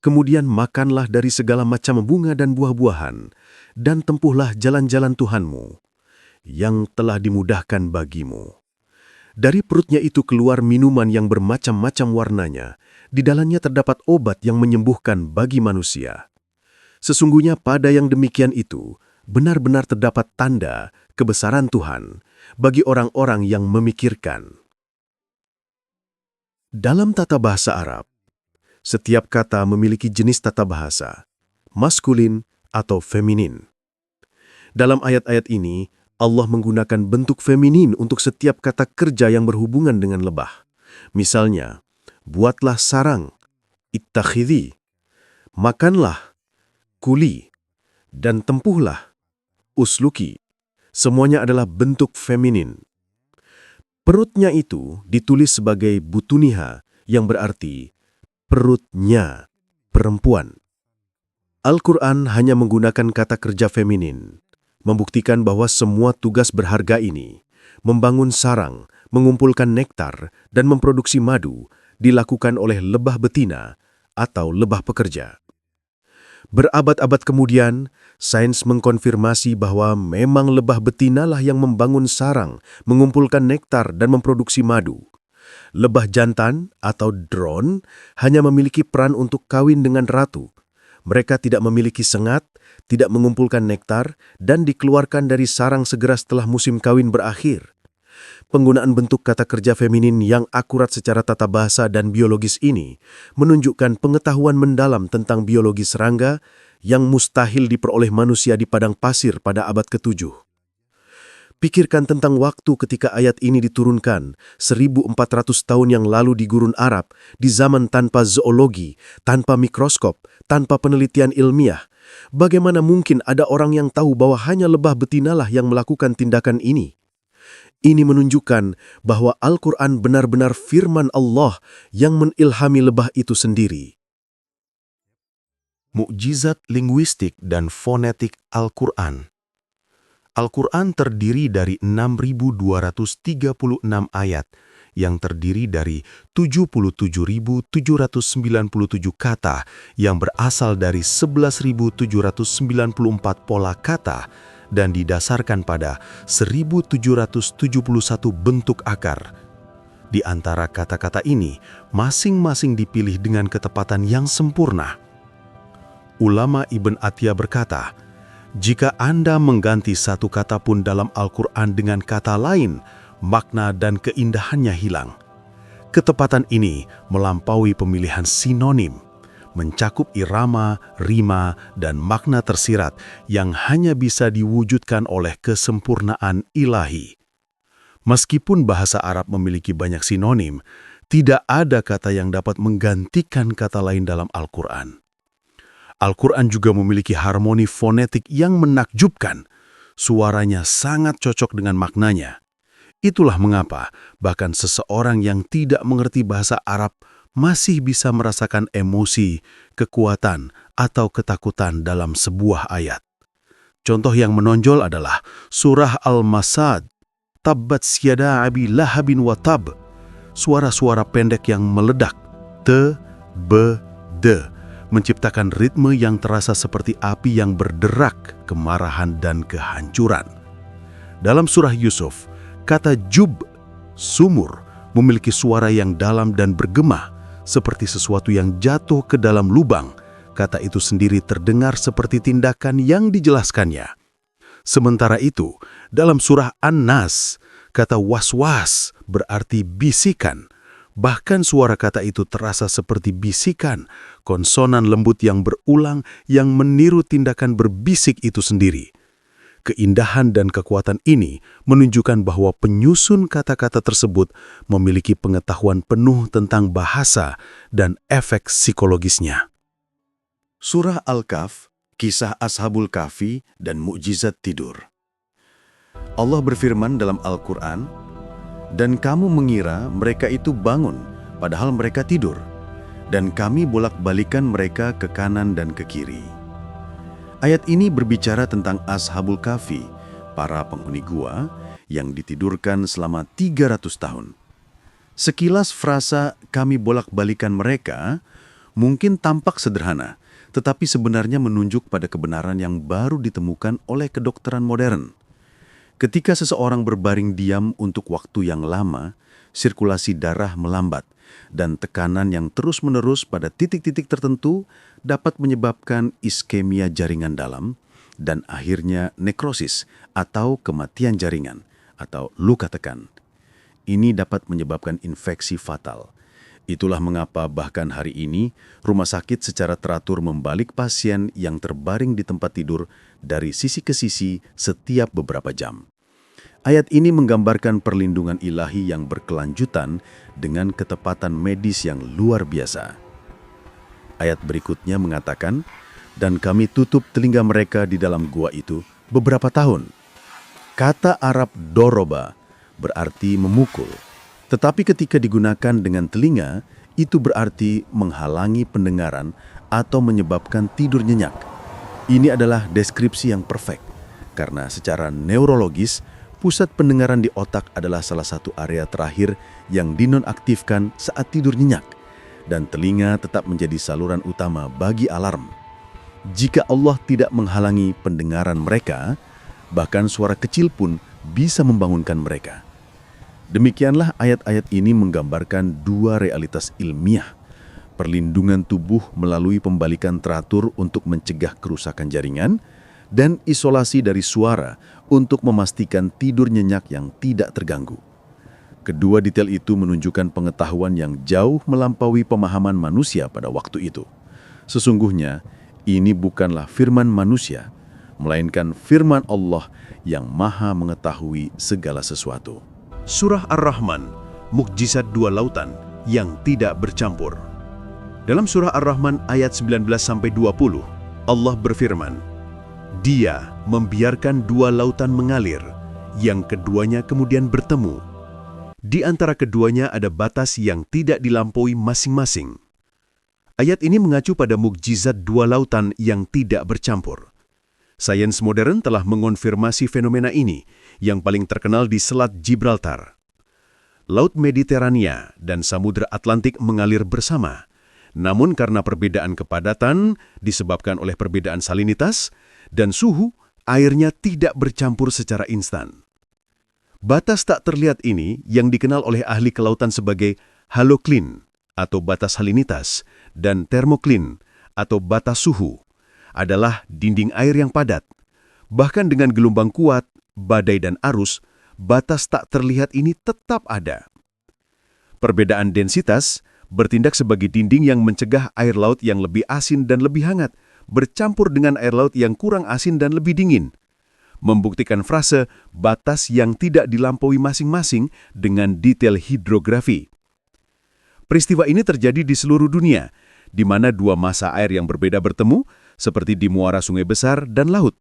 Kemudian makanlah dari segala macam bunga dan buah-buahan, dan tempuhlah jalan-jalan Tuhanmu, yang telah dimudahkan bagimu. Dari perutnya itu keluar minuman yang bermacam-macam warnanya, di dalamnya terdapat obat yang menyembuhkan bagi manusia. Sesungguhnya pada yang demikian itu, benar-benar terdapat tanda kebesaran Tuhan bagi orang-orang yang memikirkan." Dalam tata bahasa Arab, setiap kata memiliki jenis tata bahasa, maskulin atau feminin. Dalam ayat-ayat ini, Allah menggunakan bentuk feminin untuk setiap kata kerja yang berhubungan dengan lebah. Misalnya, buatlah sarang, ittakhidhi, makanlah, kuli, dan tempuhlah, usluki. Semuanya adalah bentuk feminin. Perutnya itu ditulis sebagai butuniha, yang berarti perutnya perempuan. Al-Quran hanya menggunakan kata kerja feminin, membuktikan bahwa semua tugas berharga ini, membangun sarang, mengumpulkan nektar, dan memproduksi madu, dilakukan oleh lebah betina atau lebah pekerja. Berabad-abad kemudian, sains mengkonfirmasi bahwa memang lebah betinalah yang membangun sarang, mengumpulkan nektar, dan memproduksi madu. Lebah jantan atau drone hanya memiliki peran untuk kawin dengan ratu. Mereka tidak memiliki sengat, tidak mengumpulkan nektar, dan dikeluarkan dari sarang segera setelah musim kawin berakhir. Penggunaan bentuk kata kerja feminin yang akurat secara tata bahasa dan biologis ini menunjukkan pengetahuan mendalam tentang biologi serangga yang mustahil diperoleh manusia di padang pasir pada abad ke-7. Pikirkan tentang waktu ketika ayat ini diturunkan 1400 tahun yang lalu di gurun Arab, di zaman tanpa zoologi, tanpa mikroskop, tanpa penelitian ilmiah. Bagaimana mungkin ada orang yang tahu bahwa hanya lebah betinalah yang melakukan tindakan ini? Ini menunjukkan bahwa Al-Quran benar-benar firman Allah yang mengilhami lebah itu sendiri. Mukjizat linguistik dan fonetik Al-Quran. Al-Quran terdiri dari 6.236 ayat yang terdiri dari 77.797 kata yang berasal dari 11.794 pola kata dan didasarkan pada 1.771 bentuk akar. Di antara kata-kata ini, masing-masing dipilih dengan ketepatan yang sempurna. Ulama Ibn Atiyah berkata, jika Anda mengganti satu kata pun dalam Al-Quran dengan kata lain, makna dan keindahannya hilang. Ketepatan ini melampaui pemilihan sinonim, mencakup irama, rima, dan makna tersirat yang hanya bisa diwujudkan oleh kesempurnaan ilahi. Meskipun bahasa Arab memiliki banyak sinonim, tidak ada kata yang dapat menggantikan kata lain dalam Al-Quran. Al-Quran juga memiliki harmoni fonetik yang menakjubkan. Suaranya sangat cocok dengan maknanya. Itulah mengapa bahkan seseorang yang tidak mengerti bahasa Arab masih bisa merasakan emosi, kekuatan, atau ketakutan dalam sebuah ayat. Contoh yang menonjol adalah surah Al-Masad, Tabbat syada abi lahabin wa tab. Suara-suara pendek yang meledak, te, be, de, menciptakan ritme yang terasa seperti api yang berderak, kemarahan dan kehancuran. Dalam surah Yusuf, kata jub, sumur, memiliki suara yang dalam dan bergema, seperti sesuatu yang jatuh ke dalam lubang. Kata itu sendiri terdengar seperti tindakan yang dijelaskannya. Sementara itu, dalam surah An-Nas, kata waswas berarti bisikan. Bahkan suara kata itu terasa seperti bisikan, konsonan lembut yang berulang yang meniru tindakan berbisik itu sendiri. Keindahan dan kekuatan ini menunjukkan bahwa penyusun kata-kata tersebut memiliki pengetahuan penuh tentang bahasa dan efek psikologisnya. Surah Al-Kahf, kisah Ashabul Kahfi dan mukjizat tidur. Allah berfirman dalam Al-Quran, "Dan kamu mengira mereka itu bangun, padahal mereka tidur. Dan kami bolak-balikan mereka ke kanan dan ke kiri." Ayat ini berbicara tentang Ashabul Kahfi, para penghuni gua yang ditidurkan selama 300 tahun. Sekilas frasa "kami bolak-balikan mereka" mungkin tampak sederhana, tetapi sebenarnya menunjuk pada kebenaran yang baru ditemukan oleh kedokteran modern. Ketika seseorang berbaring diam untuk waktu yang lama, sirkulasi darah melambat, dan tekanan yang terus-menerus pada titik-titik tertentu dapat menyebabkan iskemia jaringan dalam dan akhirnya nekrosis atau kematian jaringan atau luka tekan. Ini dapat menyebabkan infeksi fatal. Itulah mengapa bahkan hari ini rumah sakit secara teratur membalik pasien yang terbaring di tempat tidur dari sisi ke sisi setiap beberapa jam. Ayat ini menggambarkan perlindungan ilahi yang berkelanjutan dengan ketepatan medis yang luar biasa. Ayat berikutnya mengatakan, "Dan kami tutup telinga mereka di dalam gua itu beberapa tahun." Kata Arab doroba berarti memukul, tetapi ketika digunakan dengan telinga, itu berarti menghalangi pendengaran atau menyebabkan tidur nyenyak. Ini adalah deskripsi yang perfect, karena secara neurologis, pusat pendengaran di otak adalah salah satu area terakhir yang dinonaktifkan saat tidur nyenyak, dan telinga tetap menjadi saluran utama bagi alarm. Jika Allah tidak menghalangi pendengaran mereka, bahkan suara kecil pun bisa membangunkan mereka. Demikianlah ayat-ayat ini menggambarkan dua realitas ilmiah, perlindungan tubuh melalui pembalikan teratur untuk mencegah kerusakan jaringan, dan isolasi dari suara untuk memastikan tidur nyenyak yang tidak terganggu. Kedua detail itu menunjukkan pengetahuan yang jauh melampaui pemahaman manusia pada waktu itu. Sesungguhnya, ini bukanlah firman manusia, melainkan firman Allah yang Maha mengetahui segala sesuatu. Surah Ar-Rahman, mukjizat dua lautan yang tidak bercampur. Dalam surah Ar-Rahman ayat 19-20, Allah berfirman, "Dia membiarkan dua lautan mengalir, yang keduanya kemudian bertemu. Di antara keduanya ada batas yang tidak dilampaui masing-masing." Ayat ini mengacu pada mukjizat dua lautan yang tidak bercampur. Sains modern telah mengonfirmasi fenomena ini, yang paling terkenal di Selat Gibraltar. Laut Mediterania dan Samudra Atlantik mengalir bersama. Namun karena perbedaan kepadatan disebabkan oleh perbedaan salinitas dan suhu, airnya tidak bercampur secara instan. Batas tak terlihat ini yang dikenal oleh ahli kelautan sebagai haloklin atau batas salinitas dan termoklin atau batas suhu adalah dinding air yang padat. Bahkan dengan gelombang kuat, badai dan arus, batas tak terlihat ini tetap ada. Perbedaan densitas bertindak sebagai dinding yang mencegah air laut yang lebih asin dan lebih hangat bercampur dengan air laut yang kurang asin dan lebih dingin, membuktikan frase batas yang tidak dilampaui masing-masing dengan detail hidrografi. Peristiwa ini terjadi di seluruh dunia, di mana dua massa air yang berbeda bertemu, seperti di muara sungai besar dan laut.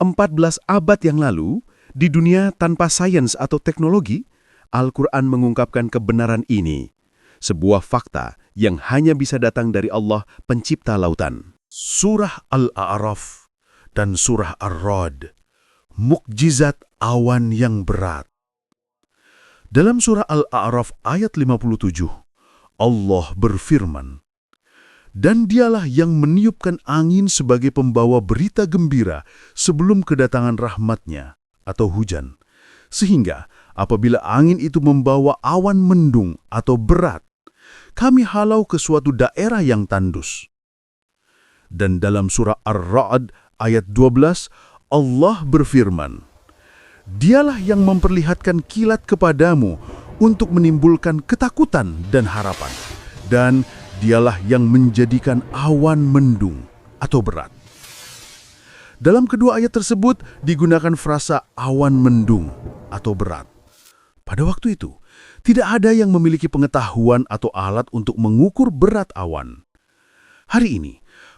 14 abad yang lalu, di dunia tanpa sains atau teknologi, Al-Quran mengungkapkan kebenaran ini, sebuah fakta yang hanya bisa datang dari Allah, pencipta lautan. Surah Al-A'raf dan Surah Ar-Ra'd, mukjizat awan yang berat. Dalam Surah Al-A'raf ayat 57, Allah berfirman, "Dan dialah yang meniupkan angin sebagai pembawa berita gembira sebelum kedatangan rahmatnya atau hujan, sehingga apabila angin itu membawa awan mendung atau berat, kami halau ke suatu daerah yang tandus." Dan dalam surah Ar-Ra'd ayat 12, Allah berfirman, "Dialah yang memperlihatkan kilat kepadamu untuk menimbulkan ketakutan dan harapan, dan dialah yang menjadikan awan mendung atau berat." Dalam kedua ayat tersebut digunakan frasa awan mendung atau berat. Pada waktu itu, tidak ada yang memiliki pengetahuan atau alat untuk mengukur berat awan. Hari ini,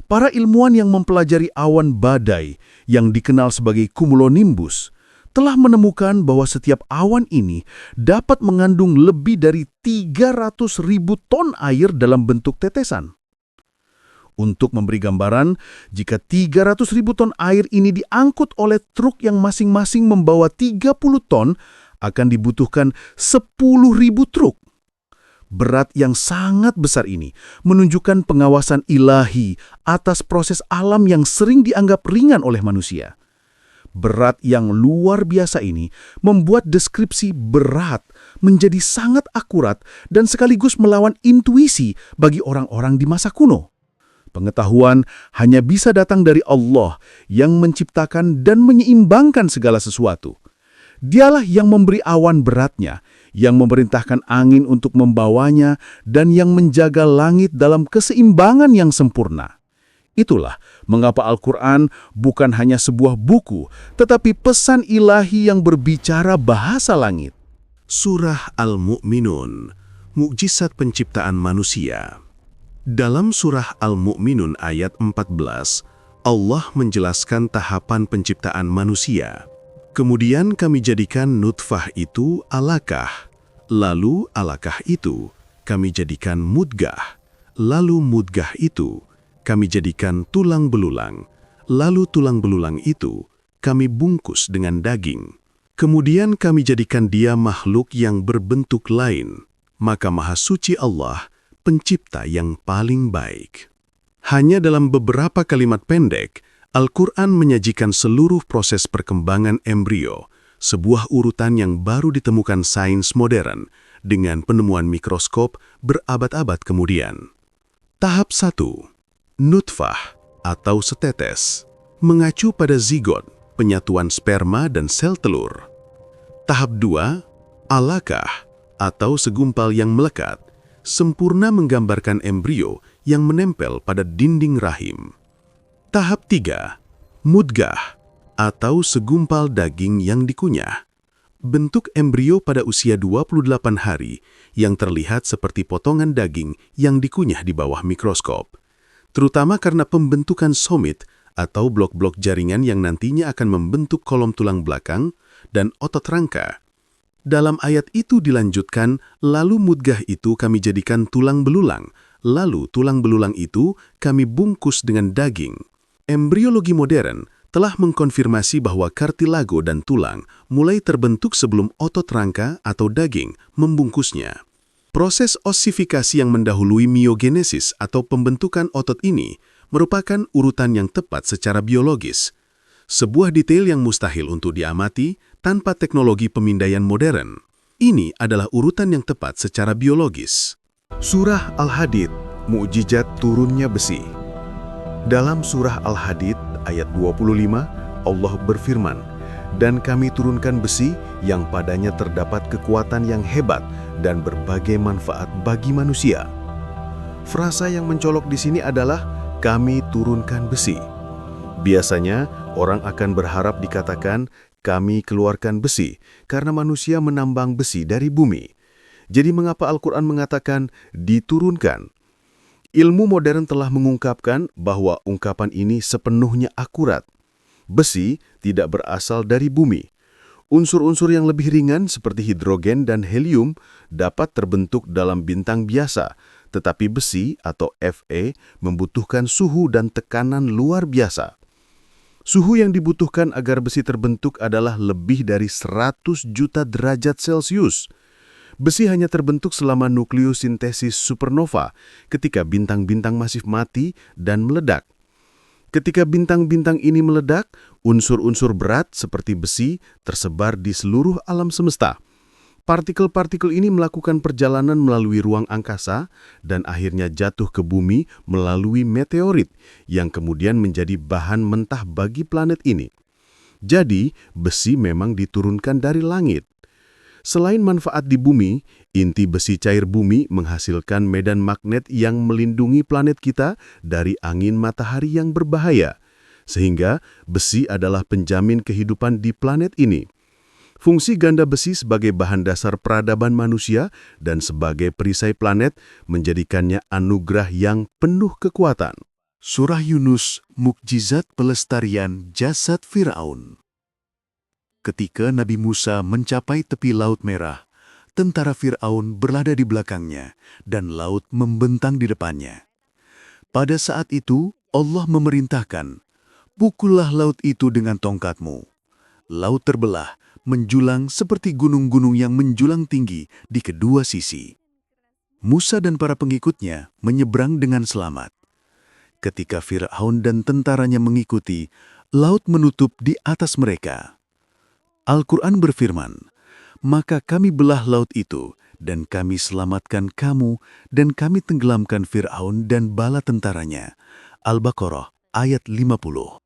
para ilmuwan yang mempelajari awan badai yang dikenal sebagai cumulonimbus telah menemukan bahwa setiap awan ini dapat mengandung lebih dari 300.000 ton air dalam bentuk tetesan. Untuk memberi gambaran, jika 300.000 ton air ini diangkut oleh truk yang masing-masing membawa 30 ton, akan dibutuhkan 10.000 truk. Berat yang sangat besar ini menunjukkan pengawasan ilahi atas proses alam yang sering dianggap ringan oleh manusia. Berat yang luar biasa ini membuat deskripsi berat menjadi sangat akurat dan sekaligus melawan intuisi bagi orang-orang di masa kuno. Pengetahuan hanya bisa datang dari Allah yang menciptakan dan menyeimbangkan segala sesuatu. Dialah yang memberi awan beratnya, yang memerintahkan angin untuk membawanya, dan yang menjaga langit dalam keseimbangan yang sempurna. Itulah mengapa Al-Quran bukan hanya sebuah buku, tetapi pesan ilahi yang berbicara bahasa langit. Surah Al-Mu'minun, mukjizat penciptaan manusia. Dalam Surah Al-Mu'minun ayat 14, Allah menjelaskan tahapan penciptaan manusia. Kemudian kami jadikan nutfah itu alaqah, lalu alaqah itu kami jadikan mudghah, lalu mudghah itu kami jadikan tulang belulang, lalu tulang belulang itu kami bungkus dengan daging. Kemudian kami jadikan dia makhluk yang berbentuk lain, maka Maha Suci Allah, pencipta yang paling baik. Hanya dalam beberapa kalimat pendek, Al-Quran menyajikan seluruh proses perkembangan embrio, sebuah urutan yang baru ditemukan sains modern dengan penemuan mikroskop berabad-abad kemudian. Tahap 1. Nutfah atau setetes, mengacu pada zigot, penyatuan sperma dan sel telur. Tahap 2. Alaqah atau segumpal yang melekat, sempurna menggambarkan embrio yang menempel pada dinding rahim. Tahap 3. Mudghah atau segumpal daging yang dikunyah. Bentuk embrio pada usia 28 hari yang terlihat seperti potongan daging yang dikunyah di bawah mikroskop. Terutama karena pembentukan somit atau blok-blok jaringan yang nantinya akan membentuk kolom tulang belakang dan otot rangka. Dalam ayat itu dilanjutkan, lalu mudghah itu kami jadikan tulang belulang, lalu tulang belulang itu kami bungkus dengan daging. Embriologi modern telah mengkonfirmasi bahwa kartilago dan tulang mulai terbentuk sebelum otot rangka atau daging membungkusnya. Proses ossifikasi yang mendahului miogenesis atau pembentukan otot ini merupakan urutan yang tepat secara biologis. Sebuah detail yang mustahil untuk diamati tanpa teknologi pemindaian modern. Ini adalah urutan yang tepat secara biologis. Surah Al-Hadid, mukjizat turunnya besi. Dalam surah Al-Hadid ayat 25, Allah berfirman, "Dan kami turunkan besi yang padanya terdapat kekuatan yang hebat dan berbagai manfaat bagi manusia." Frasa yang mencolok di sini adalah kami turunkan besi. Biasanya orang akan berharap dikatakan kami keluarkan besi karena manusia menambang besi dari bumi. Jadi mengapa Al-Quran mengatakan diturunkan? Ilmu modern telah mengungkapkan bahwa ungkapan ini sepenuhnya akurat. Besi tidak berasal dari bumi. Unsur-unsur yang lebih ringan seperti hidrogen dan helium dapat terbentuk dalam bintang biasa, tetapi besi atau Fe membutuhkan suhu dan tekanan luar biasa. Suhu yang dibutuhkan agar besi terbentuk adalah lebih dari 100 juta derajat Celcius. Besi hanya terbentuk selama nukleosintesis supernova ketika bintang-bintang masif mati dan meledak. Ketika bintang-bintang ini meledak, unsur-unsur berat seperti besi tersebar di seluruh alam semesta. Partikel-partikel ini melakukan perjalanan melalui ruang angkasa dan akhirnya jatuh ke bumi melalui meteorit yang kemudian menjadi bahan mentah bagi planet ini. Jadi, besi memang diturunkan dari langit. Selain manfaat di bumi, inti besi cair bumi menghasilkan medan magnet yang melindungi planet kita dari angin matahari yang berbahaya, sehingga besi adalah penjamin kehidupan di planet ini. Fungsi ganda besi sebagai bahan dasar peradaban manusia dan sebagai perisai planet menjadikannya anugerah yang penuh kekuatan. Surah Yunus, mukjizat pelestarian jasad Fir'aun. Ketika Nabi Musa mencapai tepi Laut Merah, tentara Fir'aun berlada di belakangnya dan laut membentang di depannya. Pada saat itu, Allah memerintahkan, "Pukullah laut itu dengan tongkatmu." Laut terbelah, menjulang seperti gunung-gunung yang menjulang tinggi di kedua sisi. Musa dan para pengikutnya menyeberang dengan selamat. Ketika Fir'aun dan tentaranya mengikuti, laut menutup di atas mereka. Al-Quran berfirman, "Maka kami belah laut itu, dan kami selamatkan kamu, dan kami tenggelamkan Fir'aun dan bala tentaranya." Al-Baqarah ayat 50.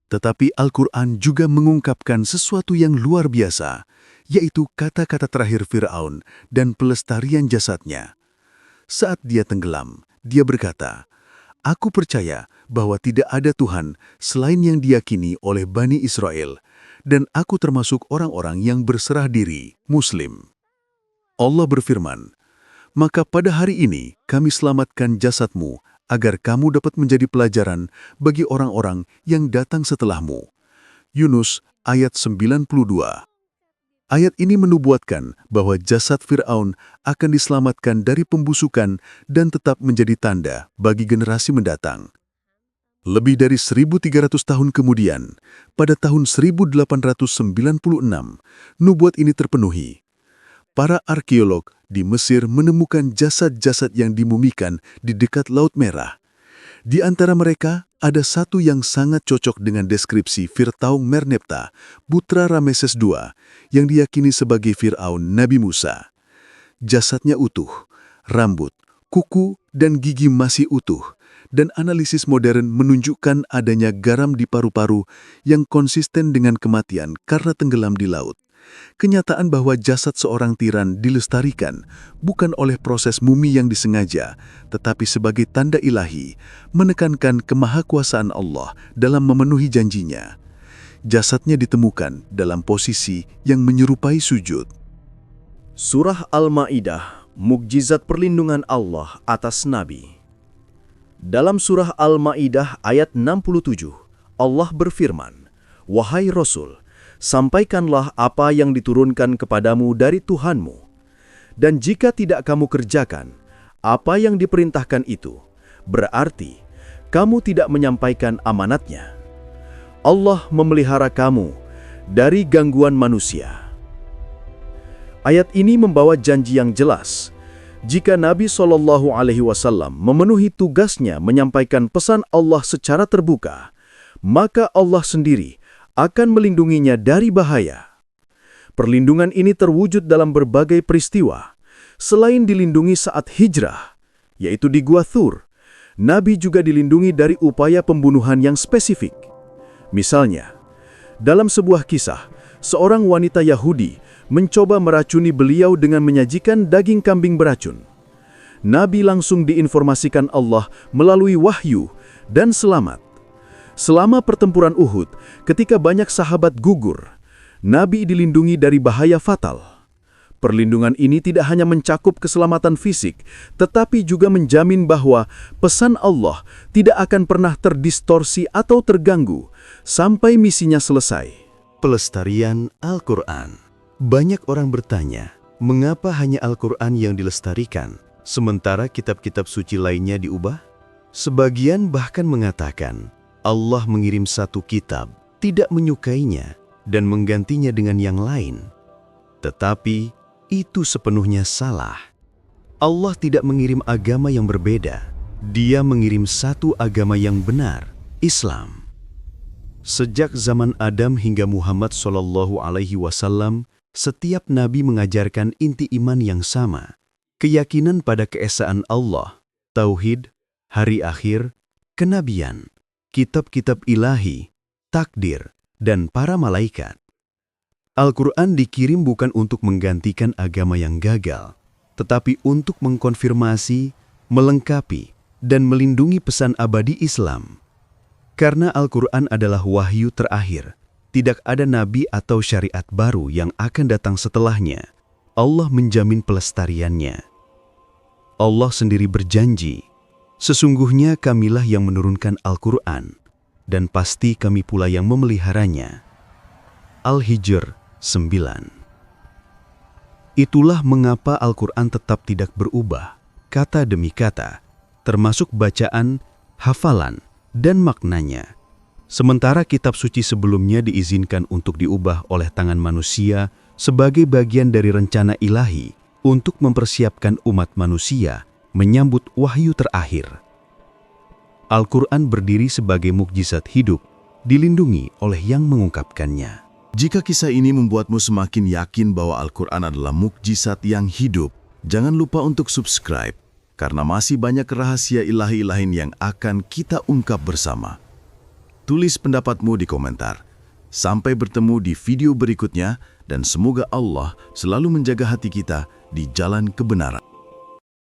Tetapi Al-Quran juga mengungkapkan sesuatu yang luar biasa, yaitu kata-kata terakhir Fir'aun dan pelestarian jasadnya. Saat dia tenggelam, dia berkata, "Aku percaya bahwa tidak ada Tuhan selain yang diyakini oleh Bani Israel, dan aku termasuk orang-orang yang berserah diri, Muslim." Allah berfirman, "Maka pada hari ini kami selamatkan jasadmu, agar kamu dapat menjadi pelajaran bagi orang-orang yang datang setelahmu." Yunus ayat 92. Ayat ini menubuatkan bahwa jasad Fir'aun akan diselamatkan dari pembusukan dan tetap menjadi tanda bagi generasi mendatang. Lebih dari 1.300 tahun kemudian, pada tahun 1896, nubuat ini terpenuhi. Para arkeolog di Mesir menemukan jasad-jasad yang dimumikan di dekat Laut Merah. Di antara mereka, ada satu yang sangat cocok dengan deskripsi Fir'aun Merneptah, putra Rameses II, yang diyakini sebagai Fir'aun Nabi Musa. Jasadnya utuh, rambut, kuku, dan gigi masih utuh, dan analisis modern menunjukkan adanya garam di paru-paru yang konsisten dengan kematian karena tenggelam di laut. Kenyataan bahwa jasad seorang tiran dilestarikan bukan oleh proses mumi yang disengaja, tetapi sebagai tanda ilahi, menekankan kemahakuasaan Allah dalam memenuhi janjinya. Jasadnya ditemukan dalam posisi yang menyerupai sujud. Surah Al-Ma'idah, mukjizat perlindungan Allah atas Nabi. Dalam surah Al-Ma'idah ayat 67, Allah berfirman, "Wahai Rasul, sampaikanlah apa yang diturunkan kepadamu dari Tuhanmu. Dan jika tidak kamu kerjakan apa yang diperintahkan itu, berarti kamu tidak menyampaikan amanatnya. Allah memelihara kamu dari gangguan manusia. Ayat ini membawa janji yang jelas. Jika Nabi SAW memenuhi tugasnya menyampaikan pesan Allah secara terbuka, maka Allah sendiri akan melindunginya dari bahaya. Perlindungan ini terwujud dalam berbagai peristiwa. Selain dilindungi saat hijrah, yaitu di Gua Thur, Nabi juga dilindungi dari upaya pembunuhan yang spesifik. Misalnya, dalam sebuah kisah, seorang wanita Yahudi mencoba meracuni beliau dengan menyajikan daging kambing beracun. Nabi langsung diinformasikan Allah melalui wahyu dan selamat. Selama pertempuran Uhud, ketika banyak sahabat gugur, Nabi dilindungi dari bahaya fatal. Perlindungan ini tidak hanya mencakup keselamatan fisik, tetapi juga menjamin bahwa pesan Allah tidak akan pernah terdistorsi atau terganggu sampai misinya selesai. Pelestarian Al-Quran. Banyak orang bertanya, mengapa hanya Al-Quran yang dilestarikan, sementara kitab-kitab suci lainnya diubah? Sebagian bahkan mengatakan, Allah mengirim satu kitab, tidak menyukainya, dan menggantinya dengan yang lain. Tetapi, itu sepenuhnya salah. Allah tidak mengirim agama yang berbeda. Dia mengirim satu agama yang benar, Islam. Sejak zaman Adam hingga Muhammad SAW, setiap nabi mengajarkan inti iman yang sama, keyakinan pada keesaan Allah, tauhid, hari akhir, kenabian, kitab-kitab ilahi, takdir, dan para malaikat. Al-Quran dikirim bukan untuk menggantikan agama yang gagal, tetapi untuk mengkonfirmasi, melengkapi, dan melindungi pesan abadi Islam. Karena Al-Quran adalah wahyu terakhir, tidak ada nabi atau syariat baru yang akan datang setelahnya. Allah menjamin pelestariannya. Allah sendiri berjanji, sesungguhnya Kamilah yang menurunkan Al-Quran, dan pasti Kami pula yang memeliharanya. Al-Hijr 9. Itulah mengapa Al-Quran tetap tidak berubah, kata demi kata, termasuk bacaan, hafalan, dan maknanya. Sementara kitab suci sebelumnya diizinkan untuk diubah oleh tangan manusia sebagai bagian dari rencana ilahi untuk mempersiapkan umat manusia menyambut wahyu terakhir. Al-Quran berdiri sebagai mukjizat hidup, dilindungi oleh yang mengungkapkannya. Jika kisah ini membuatmu semakin yakin bahwa Al-Quran adalah mukjizat yang hidup, jangan lupa untuk subscribe, karena masih banyak rahasia ilahi lain yang akan kita ungkap bersama. Tulis pendapatmu di komentar. Sampai bertemu di video berikutnya, dan semoga Allah selalu menjaga hati kita di jalan kebenaran.